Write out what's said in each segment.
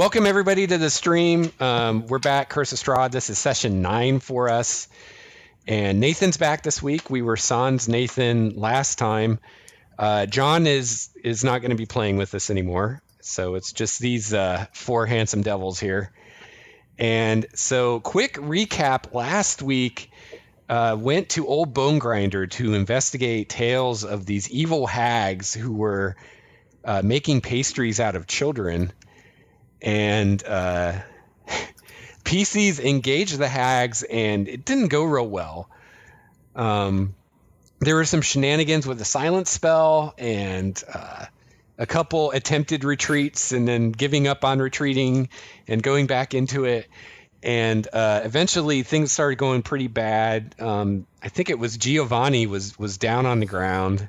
welcome everybody to the stream. We're back, Curse of Strahd. This is session 9 for us. And Nathan's back this week. We were sans Nathan last time. John is not going to be playing with us anymore. So it's just these 4 handsome devils here. And so quick recap, last week went to Old Bone Grinder to investigate tales of these evil hags who were making pastries out of children. And PCs engaged the hags, and it didn't go real well. There were some shenanigans with the silence spell and a couple attempted retreats and then giving up on retreating and going back into it. And eventually things started going pretty bad. I think it was Giovanni was down on the ground.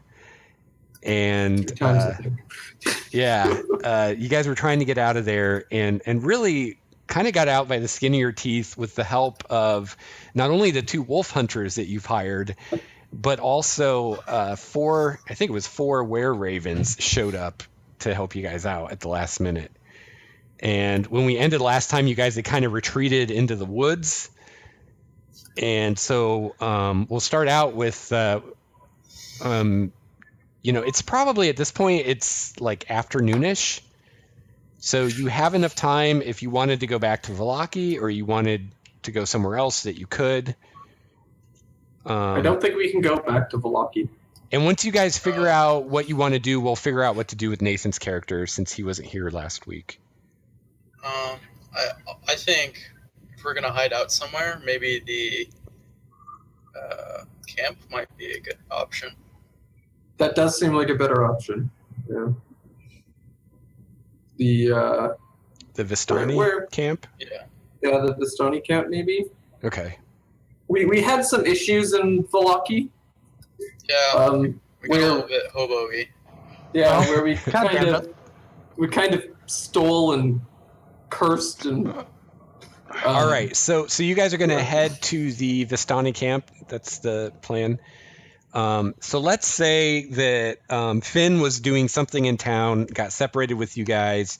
And you guys were trying to get out of there and really kind of got out by the skin of your teeth with the help of not only the 2 wolf hunters that you've hired, but also 4 were ravens showed up to help you guys out at the last minute. And when we ended last time, you guys had kind of retreated into the woods. And so we'll start out with it's probably at this point, it's like afternoonish. So you have enough time if you wanted to go back to Vallaki or you wanted to go somewhere else that you could. I don't think we can go back to Vallaki. And once you guys figure out what you want to do, we'll figure out what to do with Nathan's character since he wasn't here last week. I think if we're going to hide out somewhere, maybe the camp might be a good option. That does seem like a better option. Yeah. The Vistani camp? Yeah. Yeah, the Vistani camp, maybe. Okay. We had some issues in Vallaki. Yeah, we got a little bit hobo-y. Yeah, where we kind of stole and cursed and... All right, so you guys are going to head to the Vistani camp. That's the plan. So let's say that Finn was doing something in town, got separated with you guys,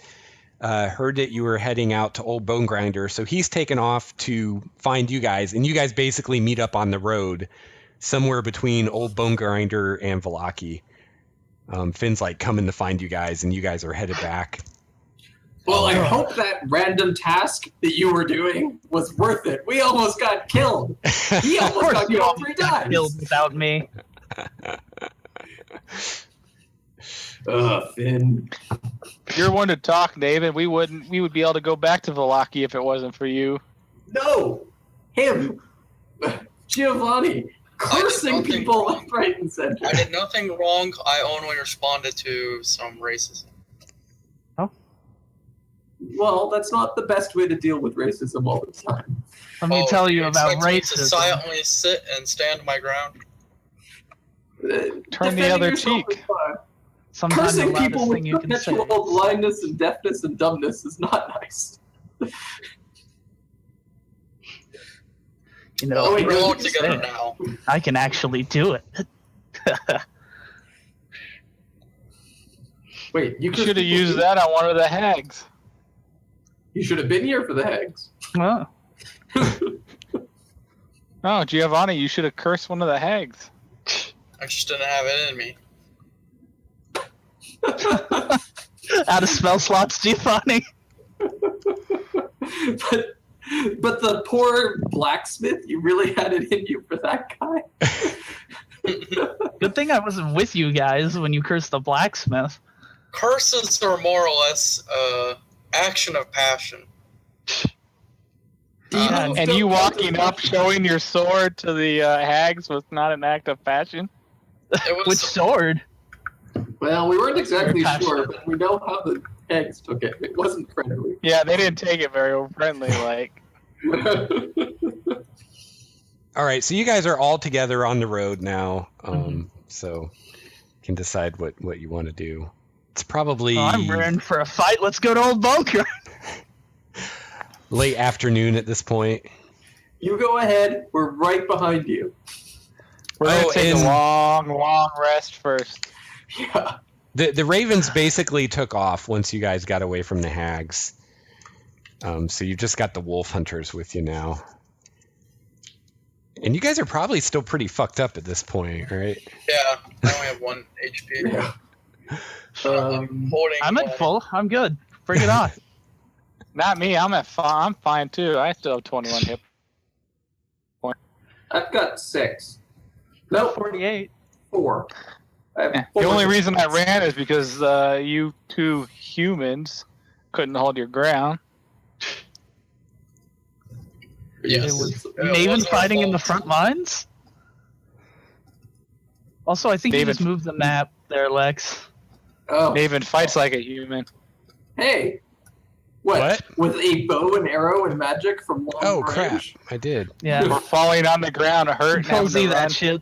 heard that you were heading out to Old Bone Grinder, so he's taken off to find you guys, and you guys basically meet up on the road somewhere between Old Bone Grinder and Vallaki. Finn's like coming to find you guys, and you guys are headed back. Well, I hope that random task that you were doing was worth it. We almost got killed. He almost got killed 3 times. Killed without me. Finn. You're one to talk, Naevin. We would be able to go back to Vallaki if it wasn't for you. No! Him! Giovanni! Cursing people left, right, and center. I did nothing wrong. I only responded to some racism. Well, that's not the best way to deal with racism all the time. Let me tell you about racism. racism. To silently sit and stand my ground. Turn the other cheek. Sometimes Cursing the people loudest thing with you can say. perpetual blindness and deafness and dumbness is not nice. You know, we're all together now. I can actually do it. Wait, you should have used that on one of the hags. You should have been here for the hags. Oh. No, Giovanni, you should have cursed one of the hags. I just didn't have it in me. Out of spell slots, Giovanni. But the poor blacksmith, you really had it in you for that guy. Good thing I wasn't with you guys when you cursed the blacksmith. Curses are more or less action of passion. And you walking up showing your sword to the hags was not an act of passion? Which sword? Well, we weren't exactly sure, but we know how the hags took it. It wasn't friendly. Yeah, they didn't take it very friendly, like. All right, so you guys are all together on the road now, so you can decide what you want to do. It's probably... Oh, I'm ready for a fight. Let's go to Old Bunker. Late afternoon at this point. You go ahead. We're right behind you. We're going to take a long rest first. Yeah. The Ravens basically took off once you guys got away from the hags. So you've just got the wolf hunters with you now. And you guys are probably still pretty fucked up at this point, right? Yeah, I only have 1 HP. Yeah. I'm holding. I'm at full. I'm good. Bring it on. Not me. I'm fine too. I still have 21 hit. I've got 6. No, 48. 4. I have The 4. only reason I ran is because you two humans couldn't hold your ground. Yes. It was It Naevin was our fighting in the fault. front lines. Also, I think you David- just moved the map there, Lex. Oh, Naevin fights like a human. hey. What? With a bow and arrow and magic from long Oh, range? crap. I did. Yeah. We're falling on the ground, hurt, and Control having to Z run. that shit.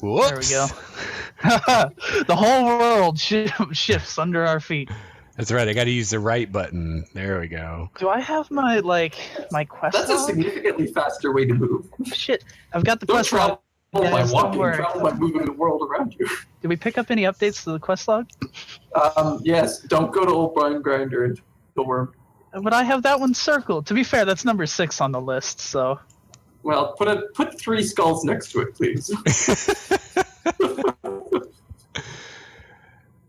Whoops. There we go. The whole world shifts under our feet. That's right. I got to use the right button. There we go. Do I have my quest That's a log? significantly faster way to move. Shit, I've got the Don't quest log. travel by Yes, don't walking, worry. travel by moving the world around you. Did we pick up any updates to the quest log? Yes, don't go to Old Brian Grinder and the worm. But I have that one circled. To be fair, that's number 6 on the list, so... Well, put 3 skulls next to it, please.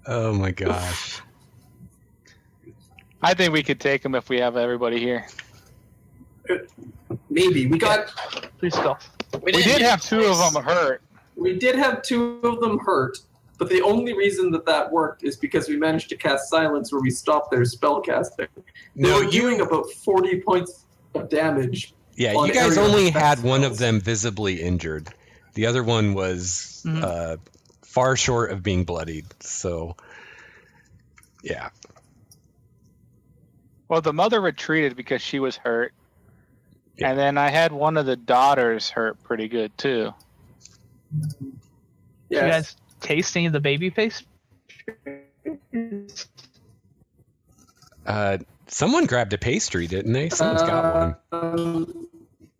Oh my gosh. I think we could take them if we have everybody here. Maybe. We got 3 skulls. We didn't did get have 2 of choice. them hurt. We did have 2 of them hurt, but the only reason that worked is because we managed to cast Silence where we stopped their spell casting. They No, were doing about 40 points of damage. Yeah, on you guys area only effect had one of spells. them visibly injured. The other one was far short of being bloodied. So, yeah. Well, the mother retreated because she was hurt. Yeah. And then I had one of the daughters hurt pretty good, too. Yes. You guys taste any of the baby paste? Someone grabbed a pastry, didn't they? Someone's got one.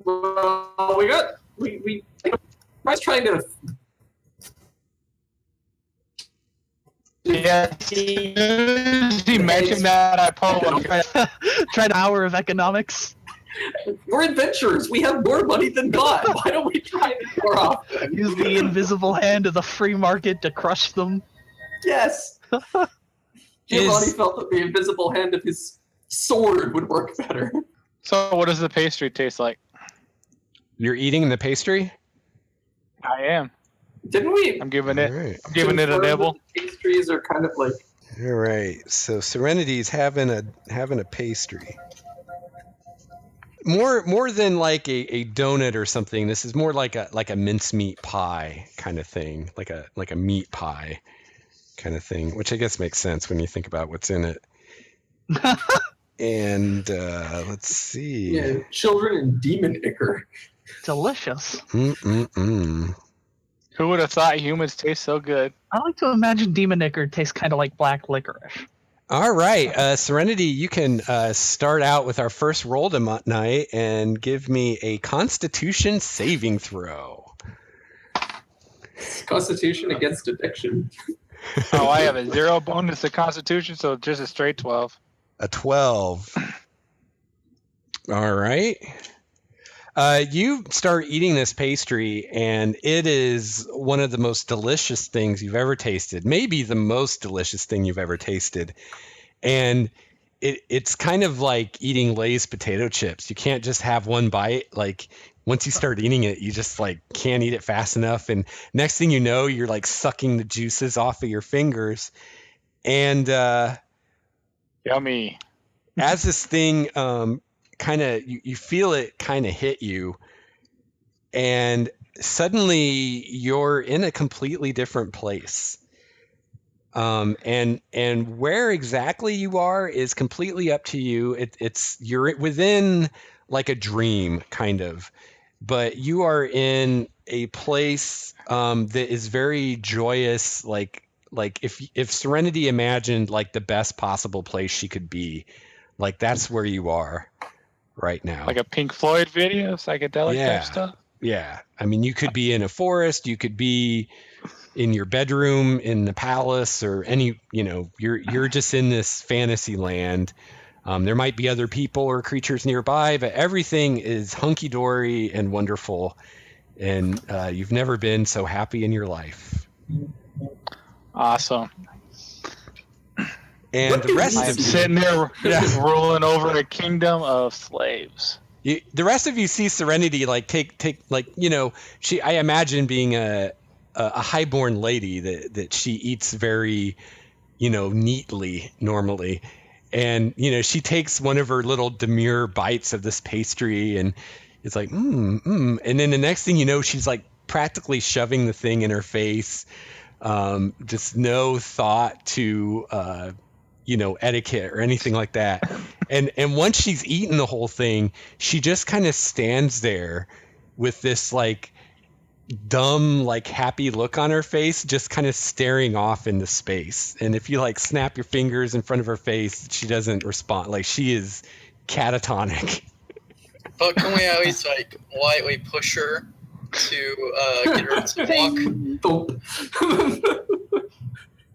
Well, we I was trying to. Yeah, he mentioned that. I pulled one. Try an hour of economics. We're adventurers. We have more money than God. Why don't we try this more often? Use the invisible hand of the free market to crush them. Yes. Giovanni felt that the invisible hand of his sword would work better. So, what does the pastry taste like? You're eating the pastry? I am. Didn't we? I'm giving All it. right. I'm giving it a confirm nibble. that Pastries are kind of like. All right. So Serenity's having a pastry. More than like a donut or something. This is more like a mincemeat pie kind of thing, like a meat pie kind of thing, which I guess makes sense when you think about what's in it. And let's see. Yeah, children and demon ichor. Delicious. Mm-mm-mm. Who would have thought humans taste so good? I like to imagine demon ichor tastes kind of like black licorice. All right, Serenity, you can start out with our first roll tonight and give me a Constitution saving throw. Constitution against addiction. Oh, I have a 0 bonus to Constitution, so just a straight 12. A 12. All right. You start eating this pastry, and it is one of the most delicious things you've ever tasted. Maybe the most delicious thing you've ever tasted. And it's kind of like eating Lay's potato chips. You can't just have one bite. Like, once you start eating it, you just like can't eat it fast enough. And next thing you know, you're like sucking the juices off of your fingers. And Yummy. as this thing kind of you feel it kind of hit you, and suddenly you're in a completely different place. And where exactly you are is completely up to you. You're within like a dream kind of, but you are in a place that is very joyous. Like if Serenity imagined like the best possible place she could be, like that's where you are right now. Like a Pink Floyd video, psychedelic Yeah. type stuff. Yeah. I mean, you could be in a forest, you could be in your bedroom, in the palace, or any, you're just in this fantasy land. There might be other people or creatures nearby, but everything is hunky-dory and wonderful, and you've never been so happy in your life. Awesome. And the rest I'm of you, sitting there ruling over a kingdom of slaves. the rest of you see Serenity I imagine being a highborn lady that she eats very, neatly normally. And, she takes one of her little demure bites of this pastry and it's like, And then the next thing you know, she's like practically shoving the thing in her face. Just no thought to, etiquette or anything like that. And once she's eaten the whole thing, she just kind of stands there with this like dumb, like happy look on her face, just kind of staring off into space. And if you like snap your fingers in front of her face, she doesn't respond. Like she is catatonic. But can we at least like lightly push her to get her to walk?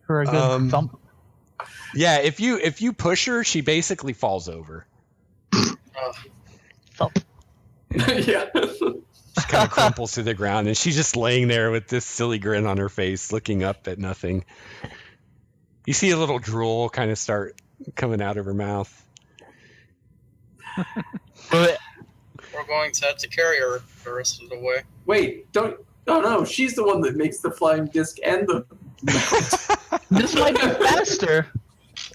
For a good thump. Yeah, if you push her, she basically falls over. Thump. Yeah. She kind of crumples to the ground, and she's just laying there with this silly grin on her face, looking up at nothing. You see a little drool kind of start coming out of her mouth. We're going to have to carry her the rest of the way. Wait, don't. Oh no, she's the one that makes the flying disc and the. This might be faster.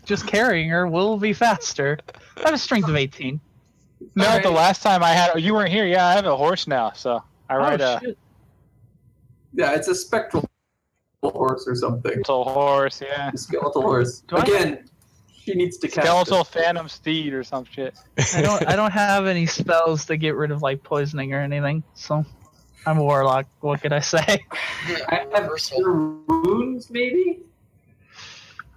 Just carrying her will be faster. I have a strength of 18. No, Alright. the last time I had, you weren't here. Yeah, I have a horse now, so I ride a shit. Yeah, it's a spectral horse or something. skeletal horse. Yeah, A skeletal horse. Do I- Again, she needs to cast skeletal it. phantom steed or some shit. I don't have any spells to get rid of like poisoning or anything, so I'm a warlock. What could I say? I have cure wounds, maybe.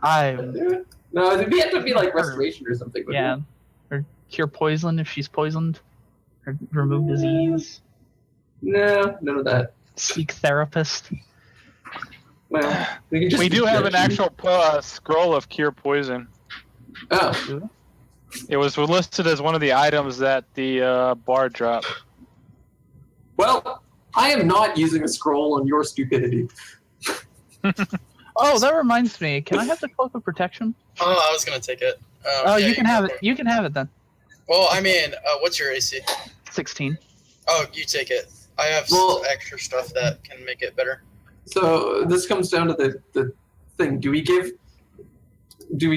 No, it'd have to be like restoration or something. wouldn't Yeah, or cure poison if she's poisoned, or remove disease. it? No, none of that. Seek therapist. Well, we can just. We do have an actual scroll of cure poison. Oh, It was listed as one of the items that the bar dropped. well, I am not using a scroll on your stupidity. Oh, that reminds me. Can I have the cloak of protection? Oh, I was gonna take it. Oh, yeah, you can have go it. for You can have it then. Well, I mean, what's your AC? 16. Oh, you take it. I have Well- extra stuff that can make it better. So this comes down to the thing. Do we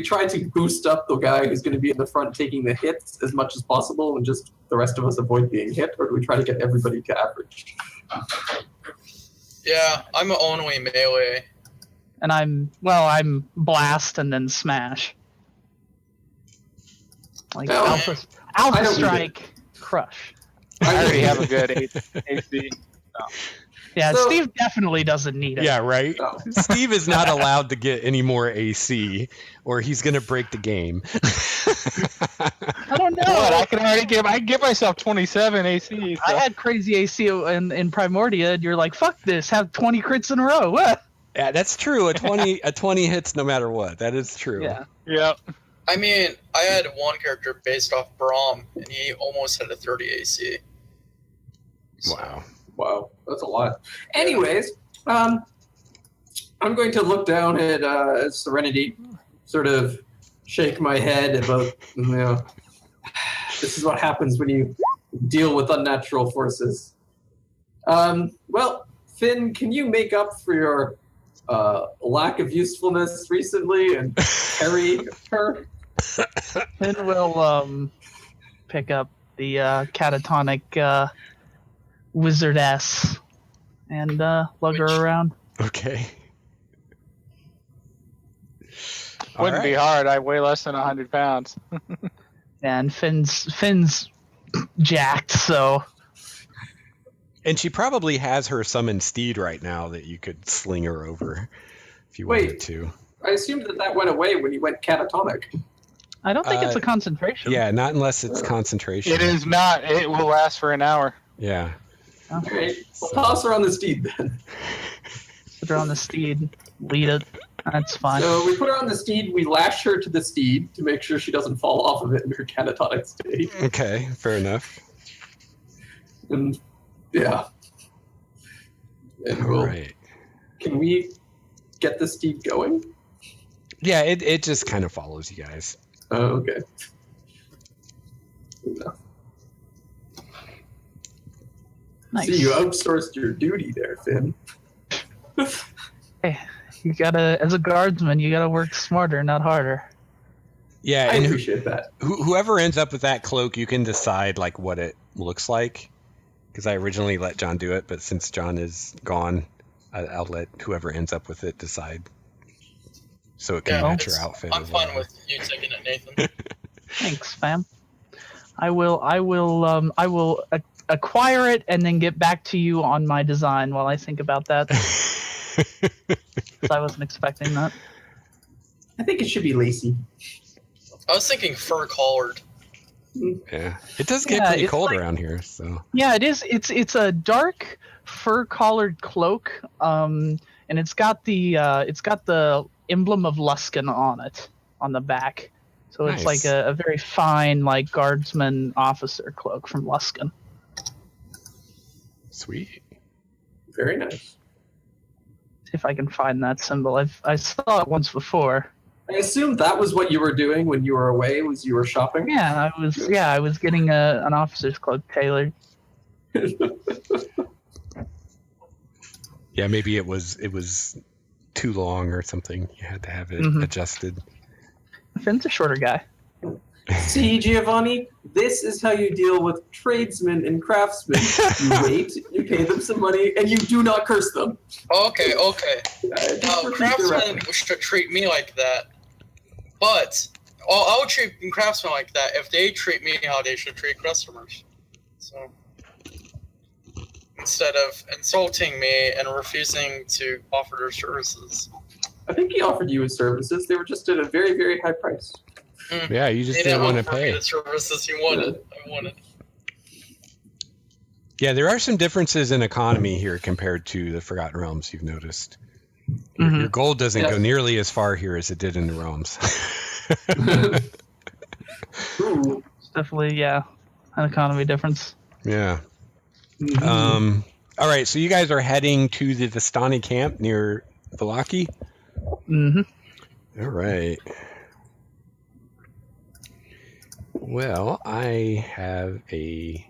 try to boost up the guy who's going to be in the front taking the hits as much as possible and just the rest of us avoid being hit, or do we try to get everybody to average? Yeah, I'm only melee. And I'm blast and then smash. Like Oh. alpha I don't need strike, crush. I already have a good AC. Yeah, So- Steve definitely doesn't need it. Yeah, right? Oh. Steve is not allowed to get any more AC, or he's going to break the game. I don't know. What? I can give myself 27 AC. So. I had crazy AC in Primordia, and you're like, "Fuck this! Have 20 crits in a row." What? Yeah, that's true. A 20 hits no matter what. That is true. Yeah. Yep. I mean, I had one character based off Braum, and he almost had a 30 AC. Wow. Wow, that's a lot. Anyways, I'm going to look down at Serenity, sort of shake my head about, this is what happens when you deal with unnatural forces. Well, Finn, can you make up for your lack of usefulness recently and carry her? Finn will pick up the catatonic wizardess and lug her around. Okay. Wouldn't be hard. I weigh less than 100 pounds. And Finn's jacked, so And she probably has her summoned steed right now that you could sling her over if you wanted Wait. to. I assumed that went away when you went catatonic. I don't think it's a concentration. Yeah, not unless it's concentration. It is not. It will last for an hour. Yeah. All right, we'll toss her on the steed then. Put her on the steed. Lead it. That's fine. So we put her on the steed. We lash her to the steed to make sure she doesn't fall off of it in her catatonic state. Okay, fair enough. And yeah. And All right. Can we get the steed going? Yeah, it just kind of follows you guys. Oh, okay. No. Nice. See, you outsourced your duty there, Finn. Hey, you gotta, as a guardsman, you gotta work smarter, not harder. Yeah, I and appreciate that. whoever ends up with that cloak, you can decide like what it looks like. Because I originally let John do it, but since John is gone, I'll let whoever ends up with it decide. So it can match your outfit. I'm as fine well. with you taking it, Nathan. Thanks, fam. I will acquire it and then get back to you on my design while I think about that. 'Cause I wasn't expecting that. I think it should be lacy. I was thinking fur collared. Yeah, it does get Yeah, pretty it's cold like- around here. So Yeah, it is. It's a dark fur collared cloak, and it's got the emblem of Luskan on it on the back. So it's Nice. like a very fine like guardsman officer cloak from Luskan. sweet. Very nice. See if I can find that symbol. I saw it once before. I assume that was what you were doing when you were away, was you were shopping? Yeah, I was getting an officer's cloak tailored. Yeah, maybe it was too long or something. You had to have it Mhm. adjusted. Finn's a shorter guy. See, Giovanni, this is how you deal with tradesmen and craftsmen. You wait, you pay them some money, and you do not curse them. Okay. Just Now, repeat craftsmen directly. should treat me like that. But I would treat craftsmen like that if they treat me how they should treat customers. So instead of insulting me and refusing to offer their services. I think he offered you his services. They were just at a very, very high price. Yeah, you just They didn't want to offer me pay. the services he wanted. I wanted. Yeah, there are some differences in economy here compared to the Forgotten Realms. You've noticed. Mhm. Your gold doesn't Yes. go nearly as far here as it did in the realms. Ooh. It's definitely an economy difference. Yeah. Mhm. All right, so you guys are heading to the Vistani camp near Valaki? Mm-hmm. All right. Well, I have a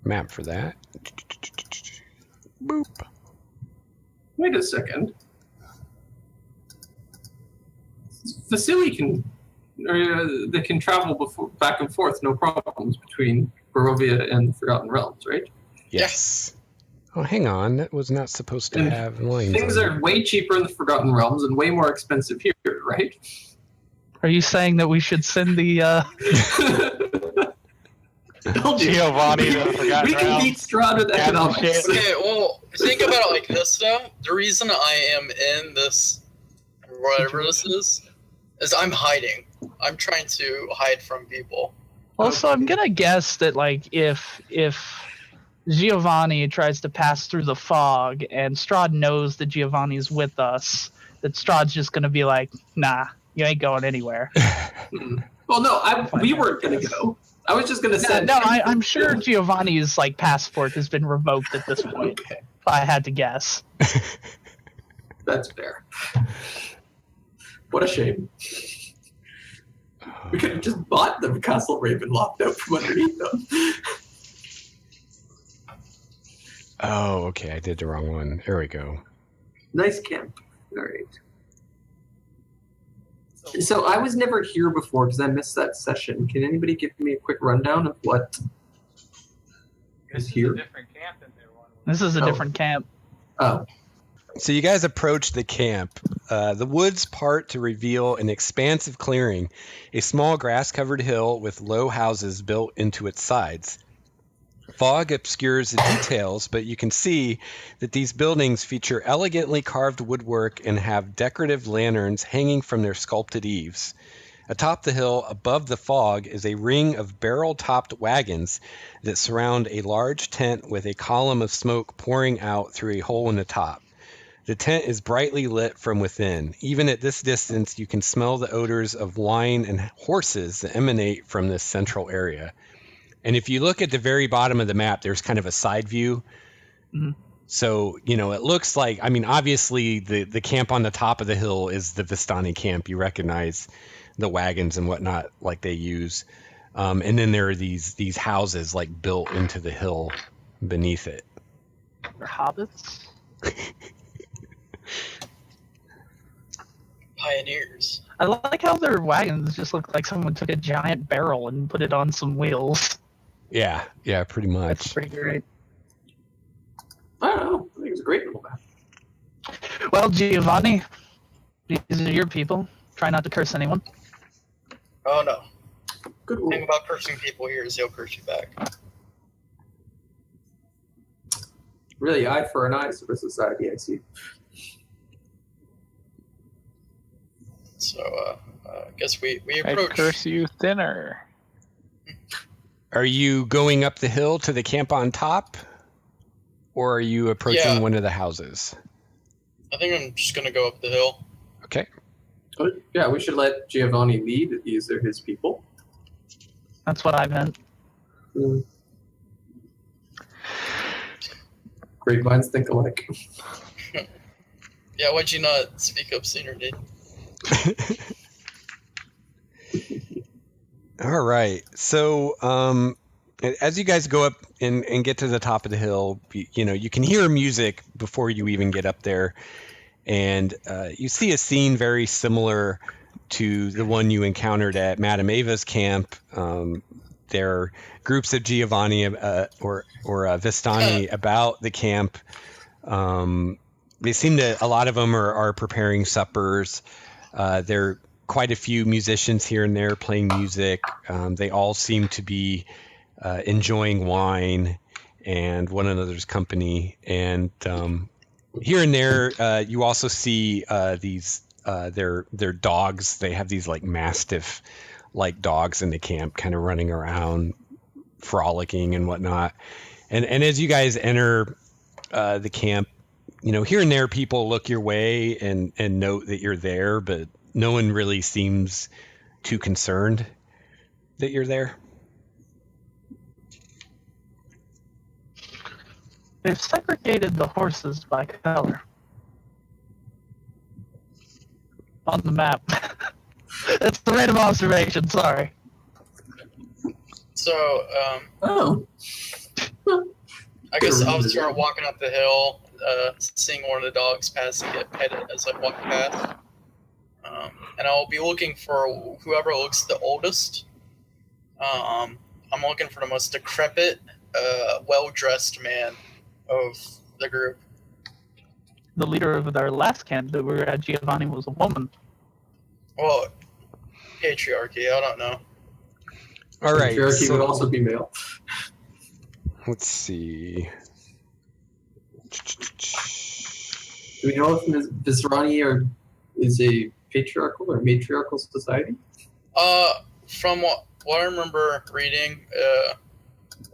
map for that. Boop. Wait a second. Vasily they can travel back and forth, no problems, between Barovia and the Forgotten Realms, right? Yes. Oh, hang on. That was not supposed to And have lines. Things on are way cheaper in the Forgotten Realms and way more expensive here, right? Are you saying that we should send the? Told you. Giovanni to the Forgotten We can Realms. beat Strahd with That's economics. shit. Okay, well, think about it like this, though. The reason I am in this, whatever this is I'm hiding. I'm trying to hide from people. Also, I'm gonna guess that like if Giovanni tries to pass through the fog and Strahd knows that Giovanni's with us, that Strahd's just gonna be like, nah, you ain't going anywhere. Well, no, we weren't going to go. I was just going to send... I'm sure Giovanni's like passport has been revoked at this point. Okay, If I had to guess. that's fair. What a shame. We could have just bought the Castle Ravenloft out from underneath them. Oh, okay. I did the wrong one. There we go. Nice camp. All right. So I was never here before because I missed that session. Can anybody give me a quick rundown of what is here? This is a Oh. different camp. Oh, So you guys approach the camp. The woods part to reveal an expansive clearing, a small grass-covered hill with low houses built into its sides. Fog obscures the details, but you can see that these buildings feature elegantly carved woodwork and have decorative lanterns hanging from their sculpted eaves. Atop the hill, above the fog, is a ring of barrel-topped wagons that surround a large tent with a column of smoke pouring out through a hole in the top. The tent is brightly lit from within. Even at this distance, you can smell the odors of wine and horses that emanate from this central area. And if you look at the very bottom of the map, there's kind of a side view. Mhm. So, you know, it looks like, I mean, obviously the camp on the top of the hill is the Vistani camp. You recognize the wagons and whatnot like they use. And then there are these houses like built into the hill beneath it. They're hobbits. Pioneers. I like how their wagons just look like someone took a giant barrel and put it on some wheels. Yeah, pretty That's much. pretty great. I don't know. I think it's a great little map. Well, Giovanni, these are your people. Try not to curse anyone. Oh no. Good The rule. thing about cursing people here is they'll curse you back. Really, eye for an eye sort of society, I see. So, I guess we I approach. curse you thinner. Are you going up the hill to the camp on top? Or are you approaching Yeah. one of the houses? I think I'm just gonna go up the hill. Okay. But yeah, we should let Giovanni lead. These are his people. That's what I meant. Great minds think alike. Yeah, why'd you not speak up sooner, dude? All right. So, as you guys go up and get to the top of the hill, you know, you can hear music before you even get up there. And you see a scene very similar to the one you encountered at Madame Ava's camp. There are groups of Giovanni or Vistani about the camp. They seem to, a lot of them are preparing suppers. There are quite a few musicians here and there playing music. They all seem to be enjoying wine and one another's company. And here and there, you also see these their dogs. They have these like mastiff like dogs in the camp, kind of running around, frolicking and whatnot. And as you guys enter the camp, you know, here and there, people look your way and note that you're there, but no one really seems too concerned that you're there. They've segregated the horses by color on the map. It's the random observation, sorry. So, Oh. I guess I'll start walking up the hill, seeing one of the dogs pass and get petted as I walk past. And I'll be looking for whoever looks the oldest. I'm looking for the most decrepit, well-dressed man of the group. The leader of our last camp that we were at, Giovanni, was a woman. Well, patriarchy, I don't know. All right. Patriarchy So would also be male. let's see. Do we know if Vistani is a patriarchal or matriarchal society? From what I remember reading,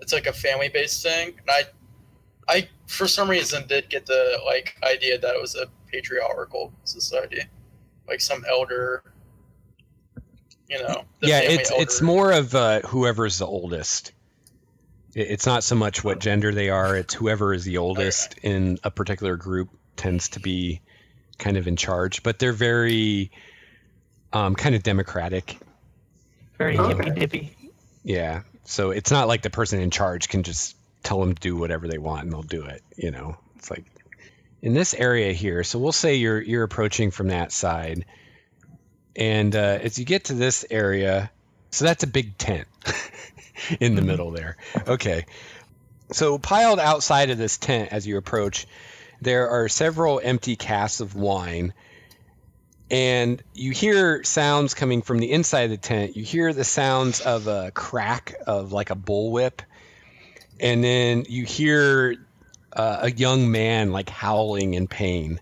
it's like a family-based thing. And I for some reason did get the idea that it was a patriarchal society, like some elder. You know. Yeah, it's more of whoever's the oldest. It's not so much what gender they are; it's whoever is the oldest in a particular group tends to be kind of in charge. But they're very kind of democratic. Very hippy-dippy. Yeah, so it's not like the person in charge can just tell them to do whatever they want and they'll do it. You know, it's like in this area here. So we'll say you're approaching from that side, and as you get to this area, so that's a big tent in the middle there. Okay, so piled outside of this tent as you approach, there are several empty casks of wine. And you hear sounds coming from the inside of the tent. You hear the sounds of a crack of like a bullwhip. And then you hear a young man like howling in pain.